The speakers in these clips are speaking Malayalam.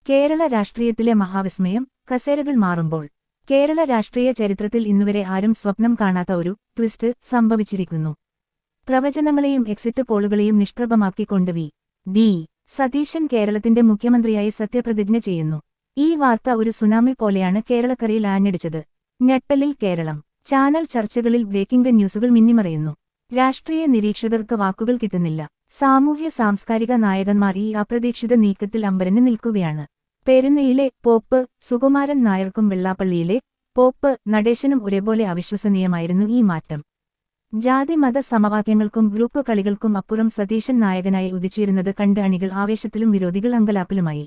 കേരള രാഷ്ട്രീയത്തിലെ മഹാവിസ്മയം, കസേരകൾ മാറുമ്പോൾ. കേരള രാഷ്ട്രീയ ചരിത്രത്തിൽ ഇന്നുവരെ ആരും സ്വപ്നം കാണാത്ത ഒരു ട്വിസ്റ്റ് സംഭവിച്ചിരിക്കുന്നു. പ്രവചനങ്ങളെയും എക്സിറ്റ് പോളുകളെയും നിഷ്പ്രഭമാക്കിക്കൊണ്ട് ഡി സതീശൻ കേരളത്തിന്റെ മുഖ്യമന്ത്രിയായി സത്യപ്രതിജ്ഞ ചെയ്യുന്നു. ഈ വാർത്ത ഒരു സുനാമി പോലെയാണ് കേരളക്കരയിൽ ആഞ്ഞടിച്ചത്. ഞെട്ടലിൽ കേരളം. ചാനൽ ചർച്ചകളിൽ ബ്രേക്കിംഗ് ന്യൂസുകൾ മിന്നിമറയുന്നു. രാഷ്ട്രീയ നിരീക്ഷകർക്ക് വാക്കുകൾ കിട്ടുന്നില്ല. സാമൂഹ്യ സാംസ്കാരിക നായകന്മാർ ഈ അപ്രതീക്ഷിത നീക്കത്തിൽ അമ്പരന്ന് നിൽക്കുകയാണ്. പെരുന്നയിലെ പോപ്പ് സുകുമാരൻ നായർക്കും വെള്ളാപ്പള്ളിയിലെ പോപ്പ് നടേശനും ഒരേപോലെ അവിശ്വസനീയമായിരുന്നു ഈ മാറ്റം. ജാതി മത സമവാക്യങ്ങൾക്കും ഗ്രൂപ്പ് കളികൾക്കും അപ്പുറം സതീശൻ നായകനായി ഉദിച്ചുയരുന്നത് കണ്ട് അണികൾ ആവേശത്തിലും വിരോധികൾ അങ്കലാപ്പിലുമായി.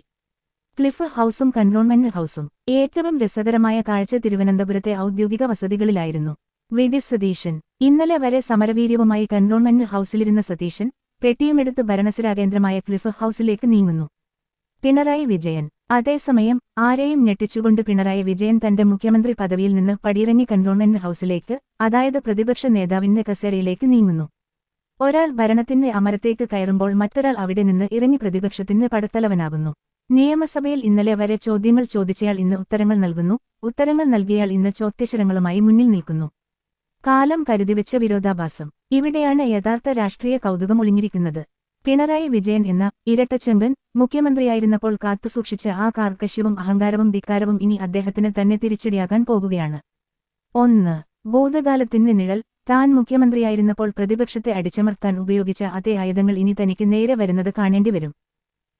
Cliff ഹൌസും cantonment ഹൌസും. ഏറ്റവും രസകരമായ കാഴ്ച തിരുവനന്തപുരത്തെ ഔദ്യോഗിക വസതികളിലായിരുന്നു. വി.ഡി. സതീശൻ. ഇന്നലെ വരെ സമരവീര്യവുമായി കന്റോൺമെന്റ് ഹൌസിലിരുന്ന സതീശൻ പെട്ടിയുമെടുത്ത് ഭരണസിരാകേന്ദ്രമായ ക്ലിഫ് ഹൌസിലേക്ക് നീങ്ങുന്നു. പിണറായി വിജയൻ. അതേസമയം ആരെയും ഞെട്ടിച്ചുകൊണ്ട് പിണറായി വിജയൻ തന്റെ മുഖ്യമന്ത്രി പദവിയിൽ നിന്ന് പടിയിറങ്ങി കന്റോൺമെന്റ് ഹൌസിലേക്ക്, അതായത് പ്രതിപക്ഷ നേതാവിന്റെ കസേരയിലേക്ക് നീങ്ങുന്നു. ഒരാൾ ഭരണത്തിന്റെ അമരത്തേക്ക് കയറുമ്പോൾ മറ്റൊരാൾ അവിടെ നിന്ന് ഇറങ്ങി പ്രതിപക്ഷത്തിന്റെ പടത്തലവനാകുന്നു. നിയമസഭയിൽ ഇന്നലെ വരെ ചോദ്യങ്ങൾ ചോദിച്ചയാൾ ഇന്ന് ഉത്തരങ്ങൾ നൽകുന്നു. ഉത്തരങ്ങൾ നൽകിയയാൾ ഇന്ന് ചോദ്യശരങ്ങളുമായി മുന്നിൽ നിൽക്കുന്നു. കാലം കരുതിവെച്ച വിരോധാഭാസം. ഇവിടെയാണ് യഥാർത്ഥ രാഷ്ട്രീയ കൗതുകം ഒളിഞ്ഞിരിക്കുന്നത്. പിണറായി വിജയൻ എന്ന ഇരട്ടച്ചങ്കൻ മുഖ്യമന്ത്രിയായിരുന്നപ്പോൾ കാത്തുസൂക്ഷിച്ച ആ കാർക്കശ്യവും അഹങ്കാരവും ധിക്കാരവും ഇനി അദ്ദേഹത്തിന് തന്നെ തിരിച്ചടിയാകാൻ പോകുകയാണ്. 1. ഭൂതകാലത്തിന്റെ നിഴൽ. താൻ മുഖ്യമന്ത്രിയായിരുന്നപ്പോൾ പ്രതിപക്ഷത്തെ അടിച്ചമർത്താൻ ഉപയോഗിച്ച അതേ ആയുധങ്ങൾ ഇനി തനിക്ക് നേരെ വരുന്നത് കാണേണ്ടിവരും.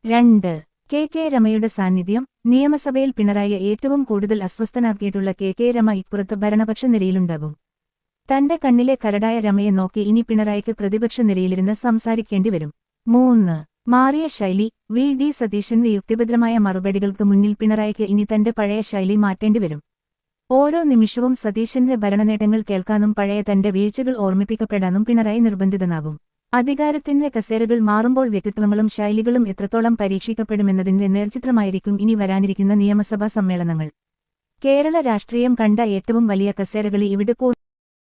2. കെ രമയുടെ സാന്നിധ്യം. നിയമസഭയിൽ പിണറായിയെ ഏറ്റവും കൂടുതൽ അസ്വസ്ഥനാക്കിയിട്ടുള്ള കെ രമ ഇപ്പുറത്ത് ഭരണപക്ഷ നിരയിലുണ്ടാകും. തന്റെ കണ്ണിലെ കരടായ രമയെ നോക്കി ഇനി പിണറായിക്ക് പ്രതിപക്ഷ നിരയിലിരുന്ന് സംസാരിക്കേണ്ടിവരും. 3. മാറിയ ശൈലി. വി.ഡി. സതീശന്റെ യുക്തിഭദ്രമായ മറുപടികൾക്ക് മുന്നിൽ പിണറായിക്ക് ഇനി തന്റെ പഴയ ശൈലി മാറ്റേണ്ടിവരും. ഓരോ നിമിഷവും സതീശന്റെ ഭരണനേട്ടങ്ങൾ കേൾക്കാനും പഴയ തന്റെ വീഴ്ചകൾ ഓർമ്മിപ്പിക്കപ്പെടാനും പിണറായി നിർബന്ധിതനാകും. അധികാരത്തിന്റെ കസേരകൾ മാറുമ്പോൾ വ്യക്തിത്വങ്ങളും ശൈലികളും എത്രത്തോളം പരീക്ഷിക്കപ്പെടുമെന്നതിന്റെ നേർചിത്രമായിരിക്കും ഇനി വരാനിരിക്കുന്ന നിയമസഭാ സമ്മേളനങ്ങൾ. കേരള രാഷ്ട്രീയം കണ്ട ഏറ്റവും വലിയ കസേരകളി ഇവിടെ